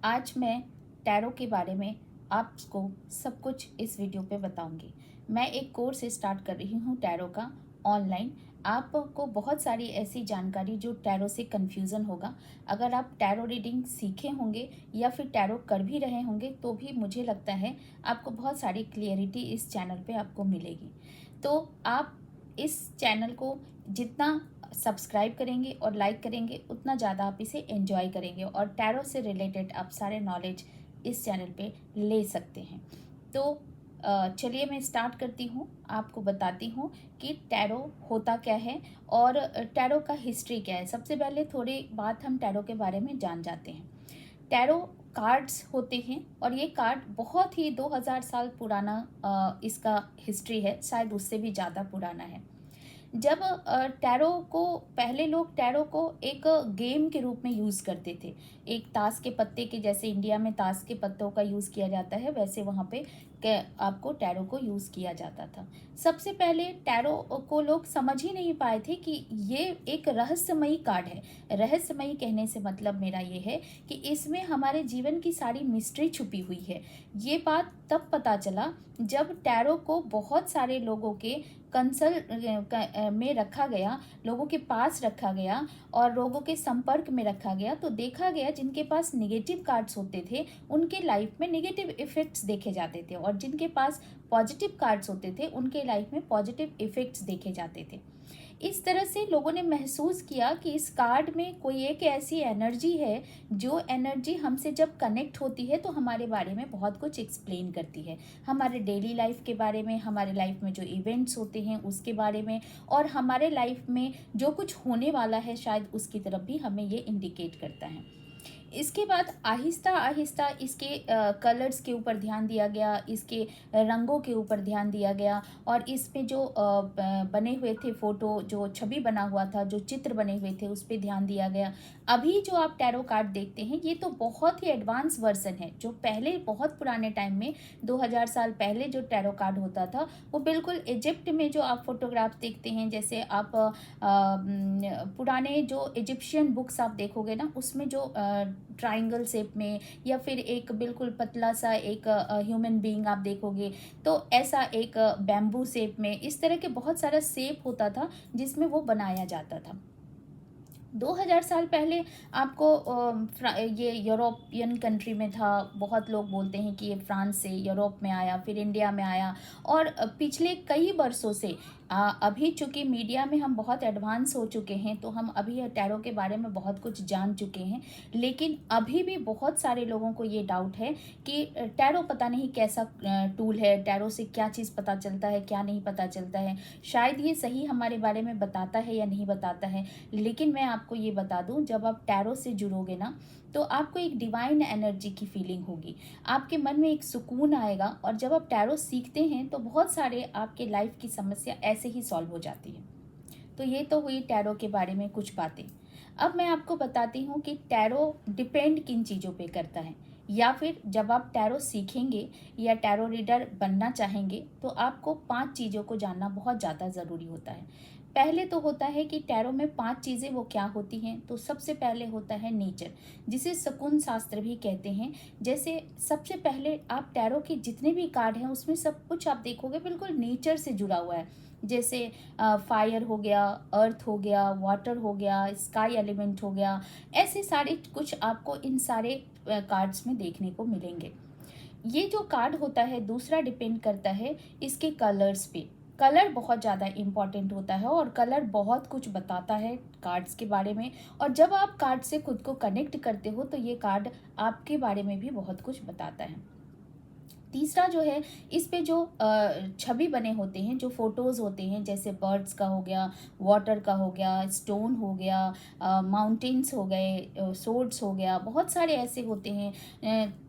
आज मैं टैरो के बारे में आपको सब कुछ इस वीडियो पे बताऊंगी। मैं एक कोर्स स्टार्ट कर रही हूँ टैरो का ऑनलाइन। आपको बहुत सारी ऐसी जानकारी जो टैरो से कन्फ्यूज़न होगा। अगर आप टैरो रीडिंग सीखे होंगे या फिर टैरो कर भी रहे होंगे तो भी मुझे लगता है आपको बहुत सारी क्लियरिटी इस चैनल पे आपको मिलेगी। तो आप इस चैनल को जितना सब्सक्राइब करेंगे और लाइक करेंगे उतना ज़्यादा आप इसे एंजॉय करेंगे और टैरो से रिलेटेड आप सारे नॉलेज इस चैनल पे ले सकते हैं। तो चलिए मैं स्टार्ट करती हूँ, आपको बताती हूँ कि टैरो होता क्या है और टैरो का हिस्ट्री क्या है। सबसे पहले थोड़ी बात हम टैरो के बारे में जान जाते हैं। टैरो कार्ड्स होते हैं और ये कार्ड बहुत ही 2000 साल पुराना इसका हिस्ट्री है, शायद उससे भी ज़्यादा पुराना है। जब टैरो को पहले लोग टैरो को एक गेम के रूप में यूज़ करते थे। एक ताश के पत्ते के जैसे इंडिया में ताश के पत्तों का यूज़ किया जाता है, वैसे वहाँ पे आपको टैरो को यूज़ किया जाता था। सबसे पहले टैरो को लोग समझ ही नहीं पाए थे कि ये एक रहस्यमयी कार्ड है। रहस्यमयी कहने से मतलब मेरा ये है कि इसमें हमारे जीवन की सारी मिस्ट्री छुपी हुई है। ये बात तब पता चला जब टैरो को बहुत सारे लोगों के में रखा गया, लोगों के पास रखा गया और लोगों के संपर्क में रखा गया, तो देखा गया जिनके पास नेगेटिव कार्ड्स होते थे उनके लाइफ में नेगेटिव इफ़ेक्ट्स देखे जाते थे और जिनके पास पॉजिटिव कार्ड्स होते थे उनके लाइफ में पॉजिटिव इफ़ेक्ट्स देखे जाते थे। इस तरह से लोगों ने महसूस किया कि इस कार्ड में कोई एक ऐसी एनर्जी है जो एनर्जी हमसे जब कनेक्ट होती है तो हमारे बारे में बहुत कुछ एक्सप्लेन करती है। हमारे डेली लाइफ के बारे में, हमारे लाइफ में जो इवेंट्स होते हैं उसके बारे में और हमारे लाइफ में जो कुछ होने वाला है शायद उसकी तरफ भी हमें ये इंडिकेट करता है। इसके बाद आहिस्ता आहिस्ता इसके कलर्स के ऊपर ध्यान दिया गया, इसके रंगों के ऊपर ध्यान दिया गया और इसमें जो बने हुए थे फ़ोटो, जो छवि बना हुआ था, जो चित्र बने हुए थे उस पे ध्यान दिया गया। अभी जो आप टैरो कार्ड देखते हैं ये तो बहुत ही एडवांस वर्ज़न है। जो पहले बहुत पुराने टाइम में 2000 साल पहले जो टैरो कार्ड होता था वो बिल्कुल इजिप्ट में जो आप फ़ोटोग्राफ्स देखते हैं, जैसे आप पुराने जो इजिप्शियन बुक्स आप देखोगे ना उसमें जो ट्रायंगल शेप में या फिर एक बिल्कुल पतला सा एक ह्यूमन बीइंग आप देखोगे तो ऐसा एक बैम्बू शेप में, इस तरह के बहुत सारा शेप होता था जिसमें वो बनाया जाता था। 2000 साल पहले आपको ये यूरोपियन कंट्री में था। बहुत लोग बोलते हैं कि ये फ्रांस से यूरोप में आया, फिर इंडिया में आया और पिछले कई वर्षों से अभी चूँकि मीडिया में हम बहुत एडवांस हो चुके हैं तो हम अभी टैरो के बारे में बहुत कुछ जान चुके हैं, लेकिन अभी भी बहुत सारे लोगों को ये डाउट है कि टैरो पता नहीं कैसा टूल है, टैरो से क्या चीज़ पता चलता है, क्या नहीं पता चलता है, शायद ये सही हमारे बारे में बताता है या नहीं बताता है। लेकिन मैं आपको ये बता दूं, जब आप टैरो से जुड़ोगे ना तो आपको एक डिवाइन एनर्जी की फीलिंग होगी, आपके मन में एक सुकून आएगा और जब आप टैरो सीखते हैं तो बहुत सारे आपके लाइफ की समस्या ऐसे ही सॉल्व हो जाती है। तो ये तो हुई टैरो के बारे में कुछ बातें। अब मैं आपको बताती हूँ कि टैरो डिपेंड किन चीज़ों पे करता है, या फिर जब आप टैरो सीखेंगे या टैरो रीडर बनना चाहेंगे तो आपको 5 चीज़ों को जानना बहुत ज़्यादा ज़रूरी होता है। पहले तो होता है कि टैरो में 5 चीज़ें वो क्या होती हैं, तो सबसे पहले होता है नेचर, जिसे शकुन शास्त्र भी कहते हैं। जैसे सबसे पहले आप टैरो के जितने भी कार्ड हैं उसमें सब कुछ आप देखोगे बिल्कुल नेचर से जुड़ा हुआ है। जैसे फायर हो गया, अर्थ हो गया, वाटर हो गया, स्काई एलिमेंट हो गया, ऐसे सारे कुछ आपको इन सारे कार्ड्स में देखने को मिलेंगे। ये जो कार्ड होता है दूसरा डिपेंड करता है इसके कलर्स पे। कलर बहुत ज़्यादा इम्पॉर्टेंट होता है और कलर बहुत कुछ बताता है कार्ड्स के बारे में, और जब आप कार्ड से खुद को कनेक्ट करते हो तो ये कार्ड आपके बारे में भी बहुत कुछ बताता है। तीसरा जो है, इस पे जो छवि बने होते हैं, जो फोटोज़ होते हैं, जैसे बर्ड्स का हो गया, वाटर का हो गया, स्टोन हो गया, माउंटेन्स हो गए, सोर्ड्स हो गया, बहुत सारे ऐसे होते हैं।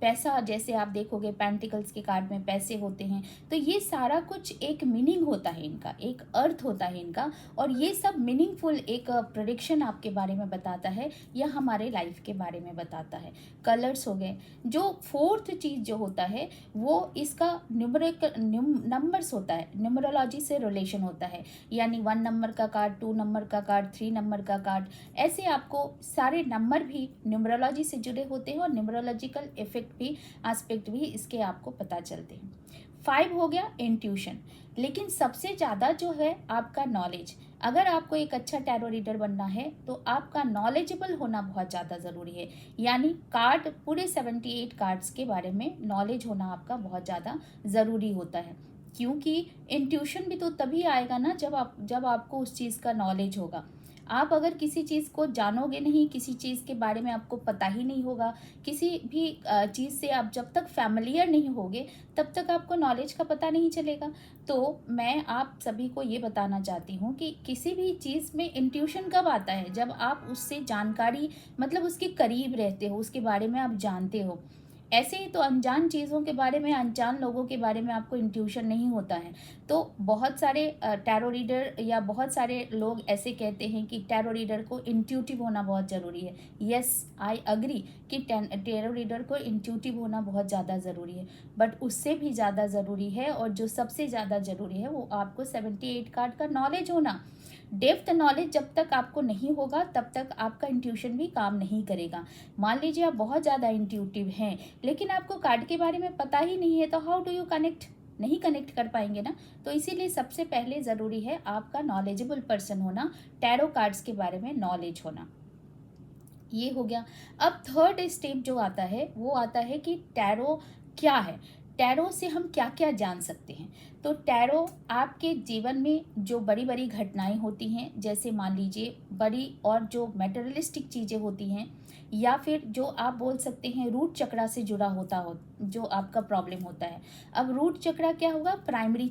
पैसा जैसे आप देखोगे पेंटिकल्स के कार्ड में पैसे होते हैं, तो ये सारा कुछ एक मीनिंग होता है इनका, एक अर्थ होता है इनका, और ये सब मीनिंगफुल एक प्रोडिक्शन आपके बारे में बताता है या हमारे लाइफ के बारे में बताता है। कलर्स हो गए। जो फोर्थ चीज़ जो होता है वो इसका नंबर्स होता है, न्यूमरोलॉजी से रिलेशन होता है, यानी 1 नंबर का कार्ड, 2 नंबर का कार्ड, 3 नंबर का कार्ड, ऐसे आपको सारे नंबर भी न्यूमरोलॉजी से जुड़े होते हैं और न्यूमरोलॉजिकल इफेक्ट भी, एस्पेक्ट भी इसके आपको पता चलते हैं। 5 हो गया इंट्यूशन, लेकिन सबसे ज़्यादा जो है आपका नॉलेज। अगर आपको एक अच्छा टैरो रीडर बनना है तो आपका नॉलेजेबल होना बहुत ज़्यादा ज़रूरी है, यानी कार्ड पूरे 78 कार्ड्स के बारे में नॉलेज होना आपका बहुत ज़्यादा ज़रूरी होता है, क्योंकि इंट्यूशन भी तो तभी आएगा ना जब आपको उस चीज़ का नॉलेज होगा। आप अगर किसी चीज़ को जानोगे नहीं, किसी चीज़ के बारे में आपको पता ही नहीं होगा, किसी भी चीज़ से आप जब तक फैमिलियर नहीं होगे तब तक आपको नॉलेज का पता नहीं चलेगा। तो मैं आप सभी को ये बताना चाहती हूँ कि किसी भी चीज़ में इंट्यूशन कब आता है, जब आप उससे जानकारी, मतलब उसके करीब रहते हो, उसके बारे में आप जानते हो। ऐसे ही तो अनजान चीज़ों के बारे में, अनजान लोगों के बारे में आपको इंट्यूशन नहीं होता है। तो बहुत सारे टैरो रीडर या बहुत सारे लोग ऐसे कहते हैं कि टैरो रीडर को इंट्यूटिव होना बहुत ज़रूरी है। यस, आई अग्री कि टैरो रीडर को इंट्यूटिव होना बहुत ज़्यादा ज़रूरी है, बट उससे भी ज़्यादा ज़रूरी है, और जो सबसे ज़्यादा ज़रूरी है, वो आपको 78 कार्ड का नॉलेज होना। डेप्थ नॉलेज जब तक आपको नहीं होगा तब तक आपका इंट्यूशन भी काम नहीं करेगा। मान लीजिए आप बहुत ज़्यादा इंट्यूटिव हैं, लेकिन आपको कार्ड के बारे में पता ही नहीं है, तो हाउ डू यू कनेक्ट? नहीं कनेक्ट कर पाएंगे ना। तो इसीलिए सबसे पहले ज़रूरी है आपका नॉलेजेबल पर्सन होना, टैरो कार्ड्स के बारे में नॉलेज होना। ये हो गया। अब थर्ड स्टेप जो आता है वो आता है कि टैरो क्या है, टैरो से हम क्या क्या जान सकते हैं। तो टैरो आपके जीवन में जो बड़ी बड़ी घटनाएं होती हैं, जैसे मान लीजिए बड़ी और जो मेटेरियलिस्टिक चीज़ें होती हैं, या फिर जो आप बोल सकते हैं रूट चक्रा से जुड़ा होता हो, जो आपका प्रॉब्लम होता है। अब रूट चक्रा क्या होगा? प्राइमरी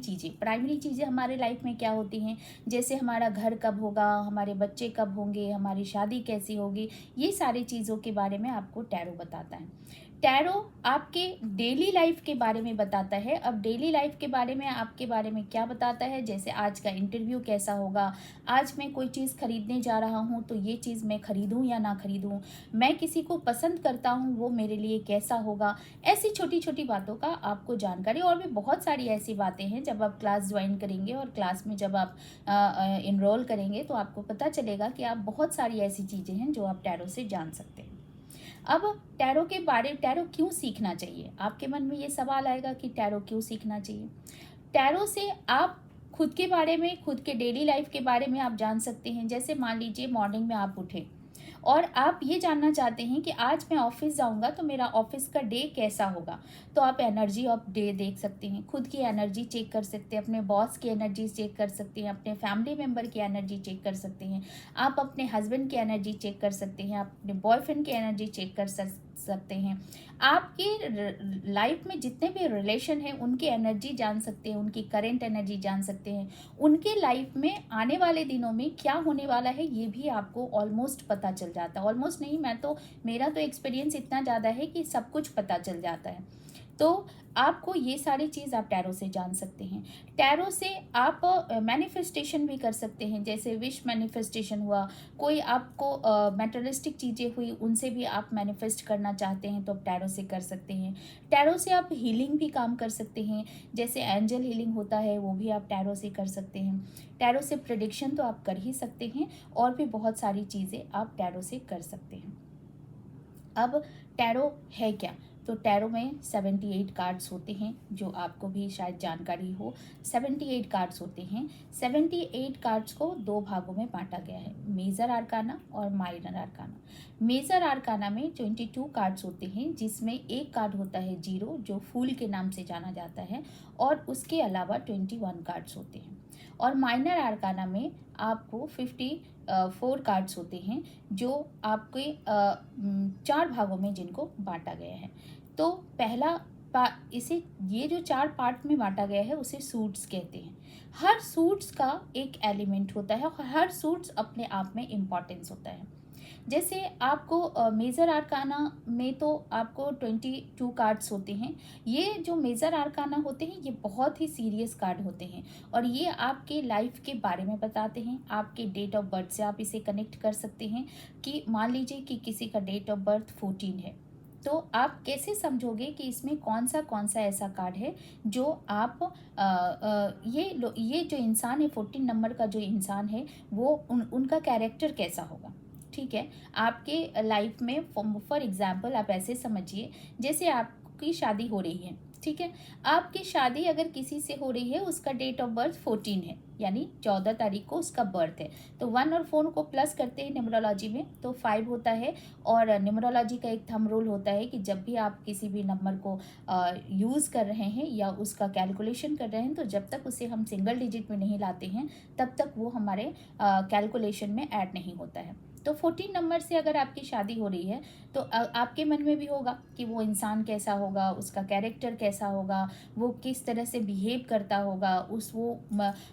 चीज़ें हमारे लाइफ में क्या होती हैं, जैसे हमारा घर कब होगा, हमारे बच्चे कब होंगे, हमारी शादी कैसी होगी, ये सारी चीज़ों के बारे में आपको टैरो बताता है। टैरो आपके डेली लाइफ के बारे में बताता है। अब डेली लाइफ के बारे में आपके बारे में क्या बताता है, जैसे आज का इंटरव्यू कैसा होगा, आज मैं कोई चीज़ खरीदने जा रहा हूँ तो ये चीज़ मैं खरीदूँ या ना खरीदूँ, मैं किसी को पसंद करता हूँ वो मेरे लिए कैसा होगा। ऐसी छोटी छोटी बातों का आपको जानकारी, और भी बहुत सारी ऐसी बातें हैं, जब आप क्लास ज्वाइन करेंगे और क्लास में जब आप इनरोल करेंगे तो आपको पता चलेगा कि आप बहुत सारी ऐसी चीज़ें हैं जो आप टैरो से जान सकते हैं। अब टैरो क्यों सीखना चाहिए? आपके मन में ये सवाल आएगा कि टैरो क्यों सीखना चाहिए? टैरो से आप खुद के बारे में, खुद के डेली लाइफ के बारे में आप जान सकते हैं। जैसे मान लीजिए मॉर्निंग में आप उठे और आप ये जानना चाहते हैं कि आज मैं ऑफिस जाऊंगा तो मेरा ऑफिस का डे कैसा होगा, तो आप एनर्जी ऑफ डे देख सकते हैं, खुद की एनर्जी चेक कर सकते हैं, अपने बॉस की एनर्जी चेक कर सकते हैं, अपने फैमिली मेम्बर की एनर्जी चेक कर सकते हैं, आप अपने हस्बैंड की एनर्जी चेक कर सकते हैं, आप अपने बॉयफ्रेंड की एनर्जी चेक कर सकते हैं। आपकी लाइफ में जितने भी रिलेशन हैं उनकी एनर्जी जान सकते हैं, उनकी करेंट एनर्जी जान सकते हैं, उनके लाइफ में आने वाले दिनों में क्या होने वाला है ये भी आपको ऑलमोस्ट पता चल जाता है। ऑलमोस्ट नहीं, मेरा तो एक्सपीरियंस इतना ज़्यादा है कि सब कुछ पता चल जाता है। तो आपको ये सारी चीज़ आप टैरो से जान सकते हैं। टैरो से आप मैनिफेस्टेशन भी कर सकते हैं, जैसे विश मैनिफेस्टेशन हुआ, कोई आपको मैटेरियलिस्टिक चीज़ें हुई उनसे भी आप मैनिफेस्ट करना चाहते हैं तो आप टैरो से कर सकते हैं। टैरो से आप हीलिंग भी काम कर सकते हैं, जैसे एंजल हीलिंग होता है वो भी आप टैरो से कर सकते हैं। टैरो से प्रेडिक्शन तो आप कर ही सकते हैं, और भी बहुत सारी चीज़ें आप टैरो से कर सकते हैं। अब टैरो है क्या? तो टैरो में 78 कार्ड्स होते हैं, जो आपको भी शायद जानकारी हो। 78 कार्ड्स होते हैं। 78 कार्ड्स को दो भागों में बांटा गया है, मेजर आर्काना और माइनर आर्काना। मेजर आर्काना में 22 कार्ड्स होते हैं, जिसमें एक कार्ड होता है जीरो, जो फूल के नाम से जाना जाता है, और उसके अलावा 21 कार्ड्स होते हैं। और माइनर आर्काना में आपको 54 कार्ड्स होते हैं, जो आपके 4 भागों में जिनको बांटा गया है। तो इसे, ये जो 4 पार्ट में बांटा गया है उसे सूट्स कहते हैं। हर सूट्स का एक एलिमेंट होता है और हर सूट्स अपने आप में इम्पॉर्टेंस होता है। जैसे आपको मेजर आर्काना में तो आपको 22 कार्ड्स होते हैं। ये जो मेजर आर्काना होते हैं ये बहुत ही सीरियस कार्ड होते हैं, और ये आपके लाइफ के बारे में बताते हैं। आपके डेट ऑफ बर्थ से आप इसे कनेक्ट कर सकते हैं, कि मान लीजिए कि किसी का डेट ऑफ बर्थ 14 है, तो आप कैसे समझोगे कि इसमें कौन सा ऐसा कार्ड है जो आप ये जो इंसान है 14 नंबर का जो इंसान है वो उनका कैरेक्टर कैसा होगा। ठीक है, आपके लाइफ में फॉर एग्जांपल आप ऐसे समझिए जैसे आपकी शादी हो रही है। ठीक है, आपकी शादी अगर किसी से हो रही है, उसका डेट ऑफ बर्थ 14 है, यानी 14 तारीख को उसका बर्थ है, तो 1 और 4 को प्लस करते हैं न्यूमरोलॉजी में तो 5 होता है। और न्यूमरोलॉजी का एक थंब रूल होता है कि जब भी आप किसी भी नंबर को यूज़ कर रहे हैं या उसका कैलकुलेशन कर रहे हैं, तो जब तक उसे हम सिंगल डिजिट में नहीं लाते हैं तब तक वो हमारे कैलकुलेशन में ऐड नहीं होता है। तो 14 नंबर से अगर आपकी शादी हो रही है तो आपके मन में भी होगा कि वो इंसान कैसा होगा, उसका कैरेक्टर कैसा होगा, वो किस तरह से बिहेव करता होगा,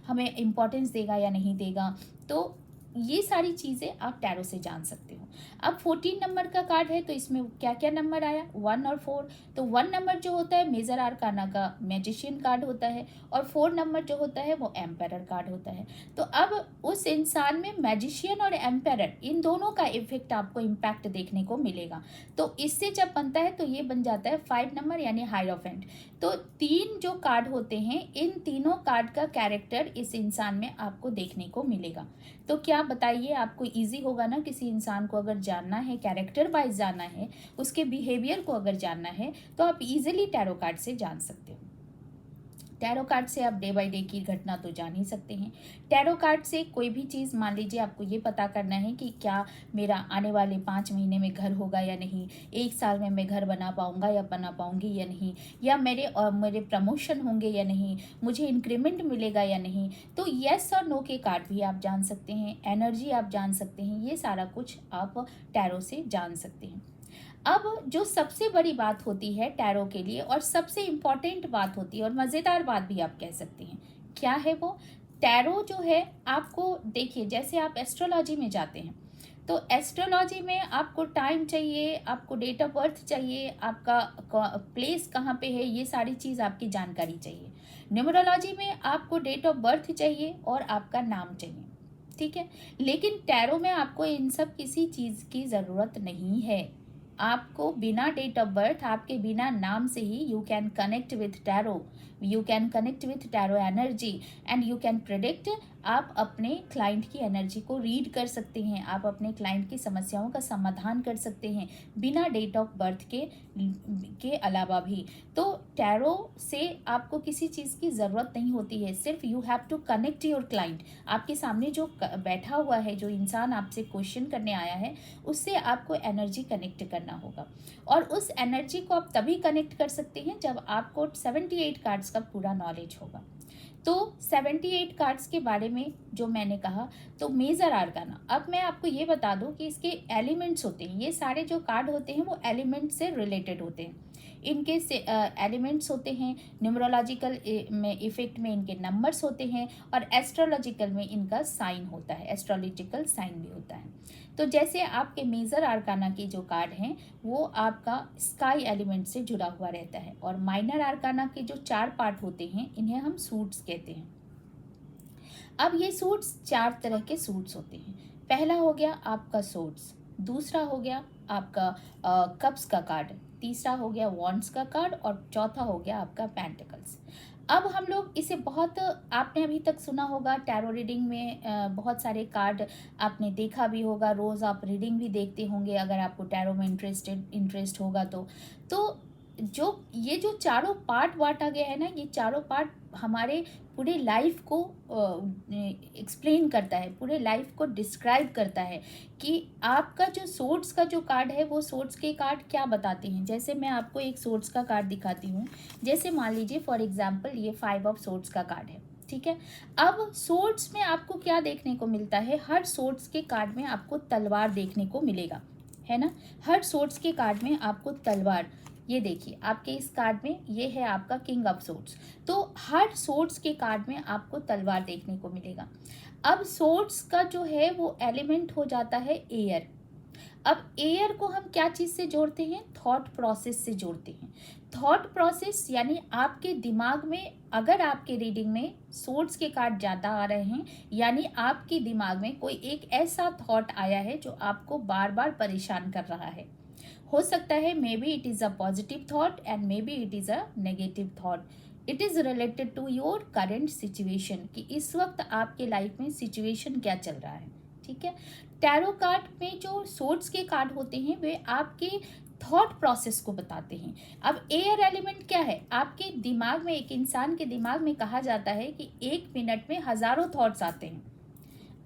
हमें इम्पोर्टेंस देगा या नहीं देगा। तो ये सारी चीज़ें आप टैरो से जान सकते हो। अब 14 नंबर का कार्ड है तो इसमें क्या क्या नंबर आया, 1 और 4। तो 1 नंबर जो होता है मेजर आर्काना का मैजिशियन कार्ड होता है और 4 नंबर जो होता है वो एम्परर कार्ड होता है। तो अब उस इंसान में मैजिशियन और एम्परर इन दोनों का इफेक्ट आपको इम्पैक्ट देखने को मिलेगा। तो इससे जब बनता है तो ये बन जाता है 5 नंबर यानी हायरोफेंट। तो 3 जो कार्ड होते हैं, इन तीनों कार्ड का कैरेक्टर इस इंसान में आपको देखने को मिलेगा। तो क्या बताइए, आपको इजी होगा ना, किसी इंसान को अगर जानना है, कैरेक्टर वाइज जानना है, उसके बिहेवियर को अगर जानना है तो आप इजीली टैरो कार्ड से जान सकते हो। टैरो कार्ड से आप डे बाय डे की घटना तो जान ही सकते हैं। टैरो कार्ड से कोई भी चीज़, मान लीजिए आपको ये पता करना है कि क्या मेरा आने वाले 5 महीने में घर होगा या नहीं, 1 साल में मैं घर बना पाऊंगा या बना पाऊंगी या नहीं, या मेरे प्रमोशन होंगे या नहीं, मुझे इंक्रीमेंट मिलेगा या नहीं। तो येस और नो के कार्ड भी आप जान सकते हैं, एनर्जी आप जान सकते हैं, ये सारा कुछ आप टैरो से जान सकते हैं। अब जो सबसे बड़ी बात होती है टैरो के लिए और सबसे इम्पॉर्टेंट बात होती है और मज़ेदार बात भी आप कह सकते हैं, क्या है वो? टैरो जो है, आपको देखिए जैसे आप एस्ट्रोलॉजी में जाते हैं तो एस्ट्रोलॉजी में आपको टाइम चाहिए, आपको डेट ऑफ बर्थ चाहिए, आपका प्लेस कहाँ पे है, ये सारी चीज़ आपकी जानकारी चाहिए। न्यूमरोलॉजी में आपको डेट ऑफ बर्थ चाहिए और आपका नाम चाहिए। ठीक है, लेकिन टैरो में आपको इन सब किसी चीज़ की ज़रूरत नहीं है। आपको बिना डेट ऑफ बर्थ, आपके बिना नाम से ही you can connect with tarot, you can connect with tarot energy and you can predict. आप अपने क्लाइंट की एनर्जी को रीड कर सकते हैं, आप अपने क्लाइंट की समस्याओं का समाधान कर सकते हैं बिना डेट ऑफ बर्थ के अलावा भी। तो टैरो से आपको किसी चीज़ की ज़रूरत नहीं होती है, सिर्फ you have to connect your client. आपके सामने जो बैठा हुआ है, जो इंसान आपसे क्वेश्चन करने आया है, उससे आपको एनर्जी कनेक्ट करना होगा। और उस एनर्जी को आप तभी कनेक्ट कर सकते हैं जब आपको 78 कार्ड्स का पूरा नॉलेज होगा। तो 78 कार्ड्स के बारे में जो मैंने कहा, तो मेजर आर्काना, अब मैं आपको ये बता दूं कि इसके एलिमेंट्स होते हैं, ये सारे जो कार्ड होते हैं वो एलिमेंट से रिलेटेड होते हैं। इनके से एलिमेंट्स होते हैं, न्यूमरोलॉजिकल में इफेक्ट में इनके नंबर्स होते हैं और एस्ट्रोलॉजिकल में इनका साइन होता है, एस्ट्रोलॉजिकल साइन भी होता है। तो जैसे आपके मेजर आर्काना के जो कार्ड हैं वो आपका स्काई एलिमेंट से जुड़ा हुआ रहता है, और माइनर आर्काना के जो 4 पार्ट होते हैं इन्हें हम सूट्स कहते हैं। अब ये सूट्स 4 तरह के सूट्स होते हैं। पहला हो गया आपका सोर्ड्स, दूसरा हो गया आपका कप्स का कार्ड, तीसरा हो गया वॉन्ड्स का कार्ड और चौथा हो गया आपका पेंटिकल्स। अब हम लोग इसे बहुत, आपने अभी तक सुना होगा टैरो रीडिंग में बहुत सारे कार्ड आपने देखा भी होगा, रोज़ आप रीडिंग भी देखते होंगे अगर आपको टैरो में इंटरेस्ट होगा तो ये जो चारों पार्ट बांटा गया है ना, ये चारों पार्ट हमारे पूरे लाइफ को एक्सप्लेन करता है, पूरे लाइफ को डिस्क्राइब करता है कि आपका जो सोर्स का जो कार्ड है वो सोर्स के कार्ड क्या बताते हैं। जैसे मैं आपको एक सोर्स का कार्ड दिखाती हूँ, जैसे मान लीजिए फॉर एग्जांपल ये 5 ऑफ सोर्स का कार्ड है। ठीक है, अब सोर्स में आपको क्या देखने को मिलता है, हर सोर्स के कार्ड में आपको तलवार देखने को मिलेगा, है ना। हर सोर्स के कार्ड में आपको तलवार, ये देखिए आपके इस कार्ड में ये है आपका किंग ऑफ सोर्ड्स, तो हर सोर्ड्स के कार्ड में आपको तलवार देखने को मिलेगा। अब सोर्ड्स का जो है वो एलिमेंट हो जाता है एयर। अब एयर को हम क्या चीज़ से जोड़ते हैं, थॉट प्रोसेस से जोड़ते हैं। थॉट प्रोसेस यानी आपके दिमाग में, अगर आपके रीडिंग में सोर्ड्स के कार्ड ज़्यादा आ रहे हैं, यानी आपके दिमाग में कोई एक ऐसा थॉट आया है जो आपको बार बार परेशान कर रहा है। हो सकता है maybe it is a positive thought and maybe it is a negative thought. It is related to your current situation, कि इस वक्त आपके लाइफ में सिचुएशन क्या चल रहा है। ठीक है। टैरो कार्ड में जो सोर्ड्स के कार्ड होते हैं वे आपके थॉट प्रोसेस को बताते हैं। अब एयर एलिमेंट क्या है, आपके दिमाग में, एक इंसान के दिमाग में कहा जाता है कि 1 मिनट में हजारों थॉट्स आते हैं।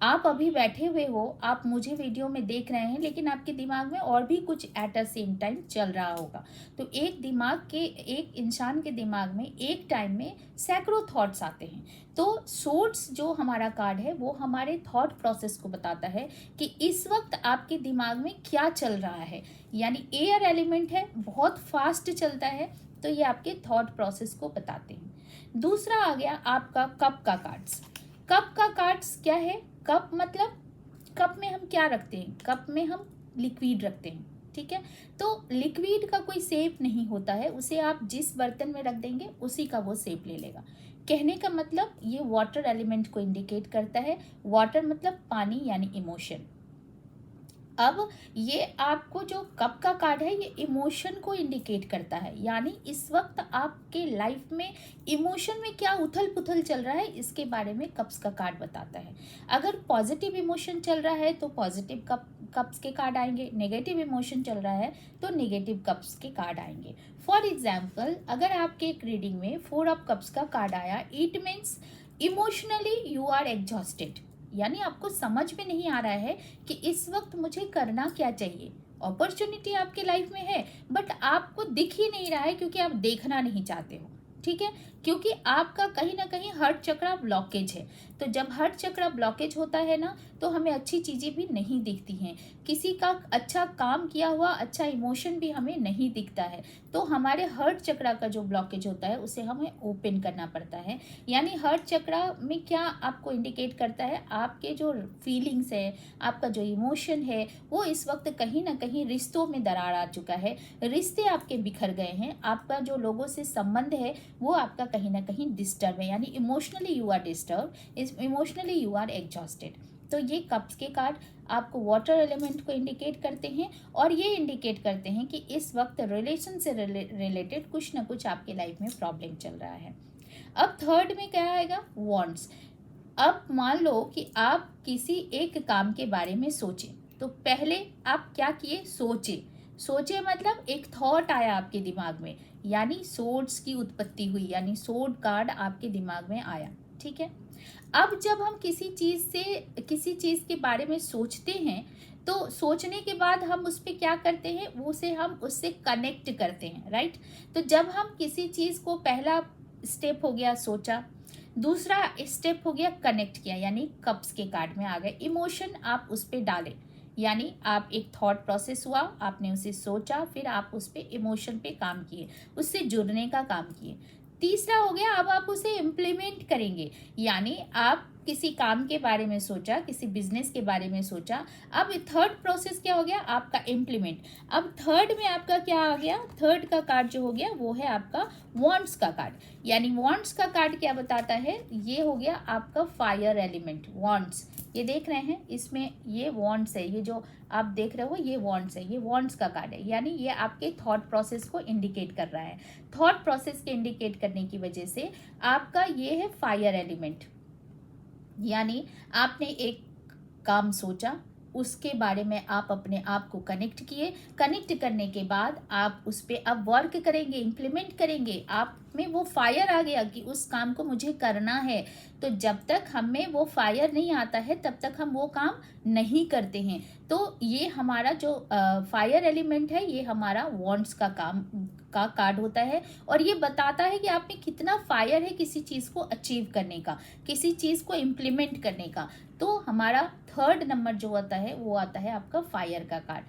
आप अभी बैठे हुए हो, आप मुझे वीडियो में देख रहे हैं, लेकिन आपके दिमाग में और भी कुछ एट अ सेम टाइम चल रहा होगा। तो एक इंसान के दिमाग में एक टाइम में सैकड़ों थॉट्स आते हैं। तो सोर्स जो हमारा कार्ड है वो हमारे थॉट प्रोसेस को बताता है कि इस वक्त आपके दिमाग में क्या चल रहा है। यानी एयर एलिमेंट है, बहुत फास्ट चलता है, तो ये आपके थॉट प्रोसेस को बताते हैं। दूसरा आ गया आपका कप का कार्ड्स। कप का कार्ड्स क्या है, कप मतलब कप में हम क्या रखते हैं, कप में हम लिक्विड रखते हैं। ठीक है। तो लिक्विड का कोई शेप नहीं होता है, उसे आप जिस बर्तन में रख देंगे उसी का वो शेप ले लेगा। कहने का मतलब ये वाटर एलिमेंट को इंडिकेट करता है। वाटर मतलब पानी यानी इमोशन। अब ये आपको जो कप का कार्ड है ये इमोशन को इंडिकेट करता है, यानी इस वक्त आपके लाइफ में इमोशन में क्या उथल पुथल चल रहा है इसके बारे में कप्स का कार्ड बताता है। अगर पॉजिटिव इमोशन चल रहा है तो पॉजिटिव कप्स के कार्ड आएंगे, नेगेटिव इमोशन चल रहा है तो नेगेटिव कप्स के कार्ड आएंगे। फॉर एग्जाम्पल, अगर आपके एक रीडिंग में 4 ऑफ कप्स का कार्ड आया, it means emotionally you are exhausted, यानी आपको समझ में नहीं आ रहा है कि इस वक्त मुझे करना क्या चाहिए। अपॉर्चुनिटी आपके लाइफ में है बट आपको दिख ही नहीं रहा है क्योंकि आप देखना नहीं चाहते हो। ठीक है, क्योंकि आपका कहीं ना कहीं हार्ट चक्रा ब्लॉकेज है। तो जब हार्ट चक्रा ब्लॉकेज होता है ना तो हमें अच्छी चीज़ें भी नहीं दिखती हैं, किसी का अच्छा काम किया हुआ अच्छा इमोशन भी हमें नहीं दिखता है। तो हमारे हार्ट चक्रा का जो ब्लॉकेज होता है उसे हमें ओपन करना पड़ता है। यानी हार्ट चक्रा में क्या आपको इंडिकेट करता है, आपके जो फीलिंग्स है, आपका जो इमोशन है, वो इस वक्त कहीं ना कहीं रिश्तों में दरार आ चुका है, रिश्ते आपके बिखर गए हैं, आपका जो लोगों से संबंध है वो आपका कहीं ना कहीं डिस्टर्ब है, यानी emotionally you are disturb, emotionally you are exhausted. तो ये कप्स के कार्ड आपको वाटर एलिमेंट को इंडिकेट करते हैं और ये इंडिकेट करते हैं कि इस वक्त रिलेशन से रिलेटेड कुछ ना कुछ आपके लाइफ में प्रॉब्लम चल रहा है। अब थर्ड में क्या आएगा, वांट्स। अब मान लो कि आप किसी एक काम के बारे में सोचें, तो पहले आप क्या किए, सोचे मतलब एक थॉट आया आपके दिमाग में, यानी सोर्ड्स की उत्पत्ति हुई, यानी सोर्ड कार्ड आपके दिमाग में आया। ठीक है। अब जब हम किसी चीज़ के बारे में सोचते हैं तो सोचने के बाद हम उस पर क्या करते हैं, उसे हम उससे कनेक्ट करते हैं, राइट। तो जब हम किसी चीज़ को, पहला स्टेप हो गया सोचा, दूसरा स्टेप हो गया कनेक्ट किया, यानी कप्स के कार्ड में आ गए, इमोशन आप उस पर डालें, यानी आप एक थॉट प्रोसेस हुआ, आपने उसे सोचा, फिर आप उस पर इमोशन पे काम किए, उससे जुड़ने का काम किए। तीसरा हो गया, अब आप उसे इम्प्लीमेंट करेंगे, यानी आप किसी काम के बारे में सोचा, किसी बिजनेस के बारे में सोचा। अब थर्ड प्रोसेस क्या हो गया, आपका इम्प्लीमेंट। अब थर्ड में आपका क्या आ गया, थर्ड का कार्ड जो हो गया वो है आपका वांट्स का कार्ड। यानी वांट्स का कार्ड क्या बताता है, ये हो गया आपका फायर एलिमेंट, वांट्स। ये देख रहे हैं, इसमें ये वांट्स है, ये जो आप देख रहे हो ये वांट्स है, ये वांट्स का कार्ड है, यानी ये आपके थॉट प्रोसेस को इंडिकेट कर रहा है। थॉट प्रोसेस के इंडिकेट करने की वजह से आपका ये है फायर एलिमेंट, यानी आपने एक काम सोचा, उसके बारे में आप अपने आप को कनेक्ट किए, कनेक्ट करने के बाद आप उस पर अब वर्क करेंगे, इम्प्लीमेंट करेंगे, आप में वो फायर आ गया कि उस काम को मुझे करना है। तो जब तक हमें वो फायर नहीं आता है तब तक हम वो काम नहीं करते हैं। तो ये हमारा जो फायर एलिमेंट है ये हमारा वांट्स का काम का कार्ड होता है और ये बताता है कि आप में कितना फायर है किसी चीज़ को अचीव करने का, किसी चीज़ को इम्प्लीमेंट करने का। तो हमारा थर्ड नंबर जो आता है वो आता है आपका फायर का कार्ड।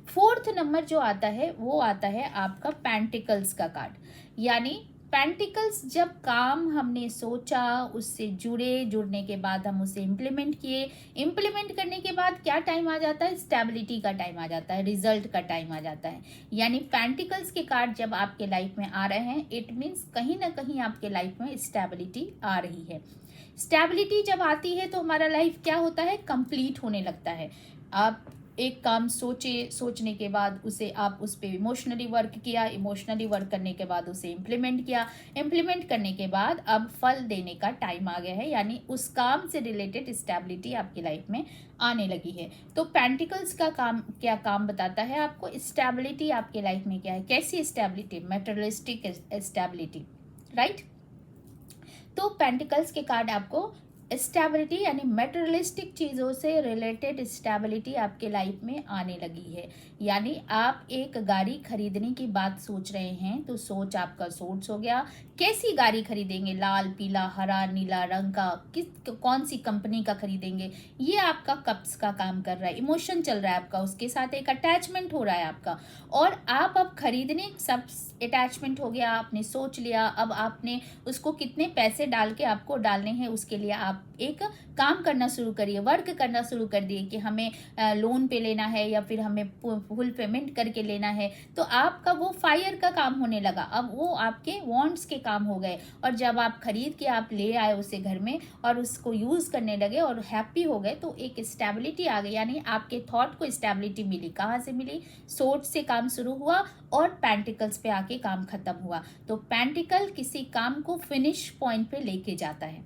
फोर्थ नंबर जो आता है वो आता है आपका पेंटिकल्स का कार्ड, यानी पेंटिकल्स, जब काम हमने सोचा, उससे जुड़ने के बाद हम उसे इम्प्लीमेंट किए, इम्प्लीमेंट करने के बाद क्या टाइम आ जाता है, स्टेबिलिटी का टाइम आ जाता है, रिजल्ट का टाइम आ जाता है। यानी पेंटिकल्स के कार्ड जब आपके लाइफ में आ रहे हैं, इट मीन्स कहीं ना कहीं आपके लाइफ में स्टेबिलिटी आ रही है। स्टेबिलिटी जब आती है तो हमारा लाइफ क्या होता है, कंप्लीट होने लगता है। आप एक काम सोचने के बाद उसे आप उस पे इमोशनली वर्क किया, इमोशनली वर्क करने के बाद उसे इम्प्लीमेंट किया, इम्प्लीमेंट करने के बाद अब फल देने का टाइम आ गया है, यानी उस काम से रिलेटेड स्टेबिलिटी आपकी लाइफ में आने लगी है। तो पेंटिकल्स का काम क्या काम बताता है आपको, स्टेबिलिटी आपके लाइफ में क्या है, कैसी स्टेबिलिटी, मेटेरियलिस्टिक स्टेबिलिटी, राइट। तो पेंटिकल्स के कार्ड आपको स्टेबिलिटी यानी मेटेरियलिस्टिक चीज़ों से रिलेटेड स्टेबिलिटी आपके लाइफ में आने लगी है। यानी आप एक गाड़ी खरीदने की बात सोच रहे हैं तो सोच आपका सोर्स हो गया, कैसी गाड़ी खरीदेंगे, लाल, पीला, हरा, नीला रंग का, कौन सी कंपनी का खरीदेंगे, ये आपका कप्स का काम कर रहा है, इमोशन चल रहा है आपका, उसके साथ एक अटैचमेंट हो रहा है आपका, और आप अब खरीदने, सब अटैचमेंट हो गया, आपने सोच लिया, अब आपने उसको कितने पैसे डाल के आपको डालने हैं उसके लिए आप एक काम करना शुरू करिए, वर्क करना शुरू कर दिए कि हमें लोन पे लेना है या फिर हमें फुल पेमेंट करके लेना है। तो आपका वो फायर का काम होने लगा, अब वो आपके वांट्स के काम हो गए, और जब आप खरीद के आप ले आए उसे घर में और उसको यूज़ करने लगे और हैप्पी हो गए, तो एक स्टेबिलिटी आ गई, यानी आपके थॉट को स्टेबिलिटी मिली। कहाँ से मिली, सोच से काम शुरू हुआ और पेंटिकल्स पे आके काम खत्म हुआ। तो पेंटिकल किसी काम को फिनिश पॉइंट पे लेके जाता है,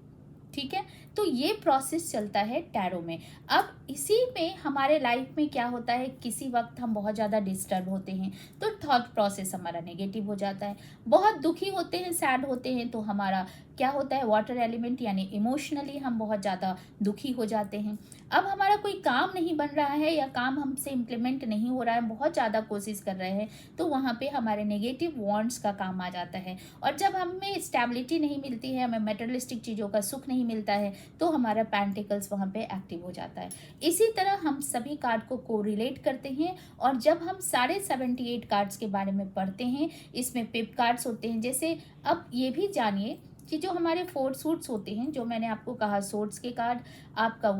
ठीक है। तो ये प्रोसेस चलता है टैरो में। अब इसी में हमारे लाइफ में क्या होता है, किसी वक्त हम बहुत ज़्यादा डिस्टर्ब होते हैं तो थॉट प्रोसेस हमारा नेगेटिव हो जाता है, बहुत दुखी होते हैं, सैड होते हैं तो हमारा क्या होता है, वाटर एलिमेंट यानी इमोशनली हम बहुत ज़्यादा दुखी हो जाते हैं। अब हमारा कोई काम नहीं बन रहा है या काम हमसे इम्प्लीमेंट नहीं हो रहा है, बहुत ज़्यादा कोशिश कर रहे हैं, तो वहाँ पे हमारे नेगेटिव वांट्स का काम आ जाता है। और जब हमें स्टेबिलिटी नहीं मिलती है, हमें मेटेरियलिस्टिक चीज़ों का सुख नहीं मिलता है, तो हमारा पेंटिकल्स वहाँ पे एक्टिव हो जाता है। इसी तरह हम सभी कार्ड को कोरिलेट करते हैं, और जब हम सारे 78 कार्ड्स के बारे में पढ़ते हैं, इसमें पिप कार्ड्स होते हैं। जैसे अब ये भी जानिए कि जो हमारे 4 सूट्स होते हैं, जो मैंने आपको कहा, सोर्ट्स के कार्ड, आपका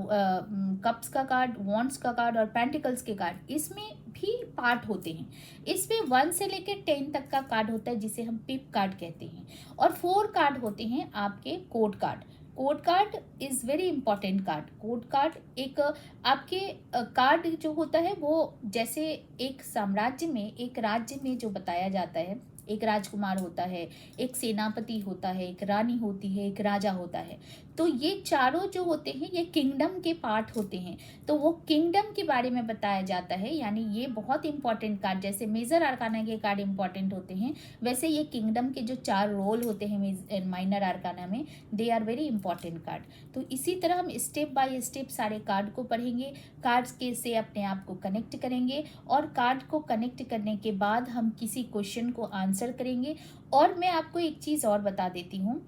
कप्स का कार्ड, वॉन्ड्स का कार्ड और पेंटिकल्स के कार्ड, इसमें भी पार्ट होते हैं। इसमें 1 से लेकर 10 तक का कार्ड होता है जिसे हम पिप कार्ड कहते हैं, और 4 कार्ड होते हैं आपके code card. Code card is very important card. Code card एक आपके कार्ड जो होता है वो जैसे एक साम्राज्य में, एक राज्य में जो बताया जाता है, एक राजकुमार होता है, एक सेनापति होता है, एक रानी होती है, एक राजा होता है। तो ये चारों जो होते हैं ये किंगडम के पार्ट होते हैं, तो वो किंगडम के बारे में बताया जाता है। यानी ये बहुत इंपॉर्टेंट कार्ड, जैसे मेजर आर्काना के कार्ड इंपॉर्टेंट होते हैं, वैसे ये किंगडम के जो 4 रोल होते हैं माइनर आर्काना में, they are very important card. तो इसी तरह हम स्टेप बाय स्टेप सारे कार्ड को पढ़ेंगे, कार्ड्स के से अपने आप को कनेक्ट करेंगे, और कार्ड को कनेक्ट करने के बाद हम किसी क्वेश्चन को आंसर करेंगे। और मैं आपको एक चीज़ और बता देती हूँ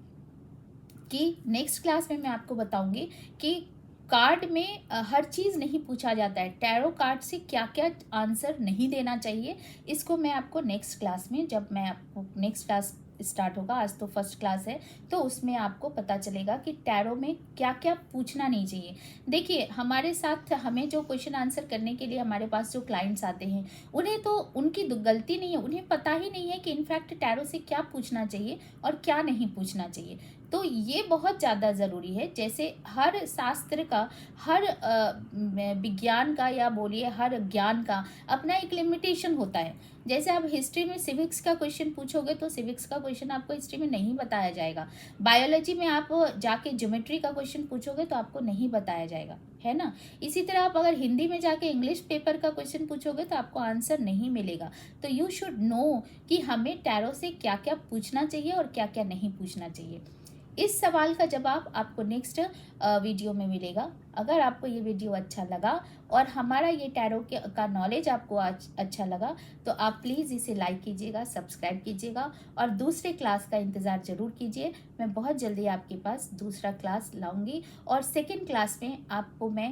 कि नेक्स्ट क्लास में मैं आपको बताऊंगी कि कार्ड में हर चीज़ नहीं पूछा जाता है, टैरो कार्ड से क्या क्या आंसर नहीं देना चाहिए, इसको मैं आपको नेक्स्ट क्लास में, जब मैं आपको नेक्स्ट क्लास स्टार्ट होगा, आज तो फर्स्ट क्लास है, तो उसमें आपको पता चलेगा कि टैरो में क्या क्या पूछना नहीं चाहिए। देखिए, हमारे साथ हमें जो क्वेश्चन आंसर करने के लिए हमारे पास जो क्लाइंट्स आते हैं, उन्हें तो उनकी गलती नहीं है, उन्हें पता ही नहीं है कि इनफैक्ट टैरो से क्या पूछना चाहिए और क्या नहीं पूछना चाहिए। तो ये बहुत ज़्यादा ज़रूरी है। जैसे हर शास्त्र का, हर विज्ञान का, या बोलिए हर ज्ञान का अपना एक लिमिटेशन होता है। जैसे आप हिस्ट्री में सिविक्स का क्वेश्चन पूछोगे तो सिविक्स का क्वेश्चन आपको हिस्ट्री में नहीं बताया जाएगा। बायोलॉजी में आप जाके ज्योमेट्री का क्वेश्चन पूछोगे तो आपको नहीं बताया जाएगा, है ना। इसी तरह आप अगर हिंदी में जाके इंग्लिश पेपर का क्वेश्चन पूछोगे तो आपको आंसर नहीं मिलेगा। तो यू शुड नो कि हमें टैरो से क्या क्या पूछना चाहिए और क्या क्या नहीं पूछना चाहिए। इस सवाल का जवाब आपको नेक्स्ट वीडियो में मिलेगा। अगर आपको ये वीडियो अच्छा लगा और हमारा ये टैरो का नॉलेज आपको आज अच्छा लगा, तो आप प्लीज़ इसे लाइक कीजिएगा, सब्सक्राइब कीजिएगा, और दूसरे क्लास का इंतज़ार ज़रूर कीजिए। मैं बहुत जल्दी आपके पास दूसरा क्लास लाऊंगी, और सेकंड क्लास में आपको मैं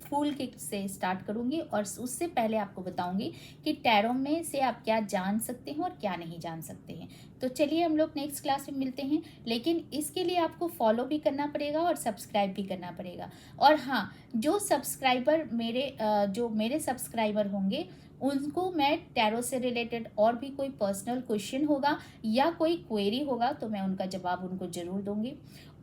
फूल के से स्टार्ट करूंगी, और उससे पहले आपको बताऊंगी कि टैरो में से आप क्या जान सकते हैं और क्या नहीं जान सकते हैं। तो चलिए हम लोग नेक्स्ट क्लास में मिलते हैं, लेकिन इसके लिए आपको फॉलो भी करना पड़ेगा और सब्सक्राइब भी करना पड़ेगा। और हाँ, जो मेरे सब्सक्राइबर होंगे, उनको मैं टैरो से रिलेटेड और भी कोई पर्सनल क्वेश्चन होगा या कोई क्वेरी होगा तो मैं उनका जवाब उनको ज़रूर दूंगी।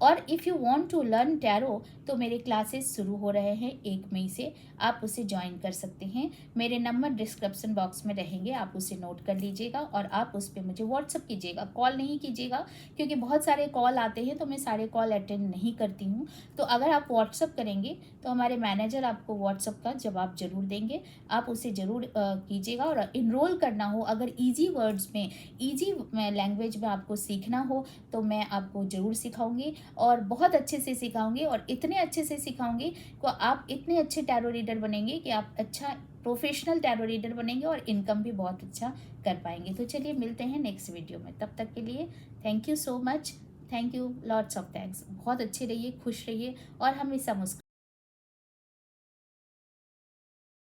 और if you want to learn tarot तो मेरे क्लासेस शुरू हो रहे हैं 1 मई से, आप उसे ज्वाइन कर सकते हैं। मेरे नंबर डिस्क्रिप्शन बॉक्स में रहेंगे, आप उसे नोट कर लीजिएगा और आप उस पे मुझे व्हाट्सअप कीजिएगा, कॉल नहीं कीजिएगा, क्योंकि बहुत सारे कॉल आते हैं तो मैं सारे कॉल अटेंड नहीं करती हूँ। तो अगर आप व्हाट्सअप करेंगे तो हमारे मैनेजर आपको व्हाट्सअप का जवाब ज़रूर देंगे, आप उसे ज़रूर कीजिएगा। और इनरोल करना हो, अगर ईजी वर्ड्स में, ईजी लैंग्वेज में आपको सीखना हो तो मैं आपको ज़रूर सिखाऊंगी और बहुत अच्छे से सिखाऊंगी, और इतने अच्छे से सिखाऊंगी कि आप इतने अच्छे टैरो रीडर बनेंगे कि आप अच्छा प्रोफेशनल टैरो रीडर बनेंगे और इनकम भी बहुत अच्छा कर पाएंगे। तो चलिए मिलते हैं नेक्स्ट वीडियो में, तब तक के लिए thank you so much. Thank you, lots of thanks. बहुत अच्छे रहिए, खुश रहिए और हमेशा मुस्कुराइए।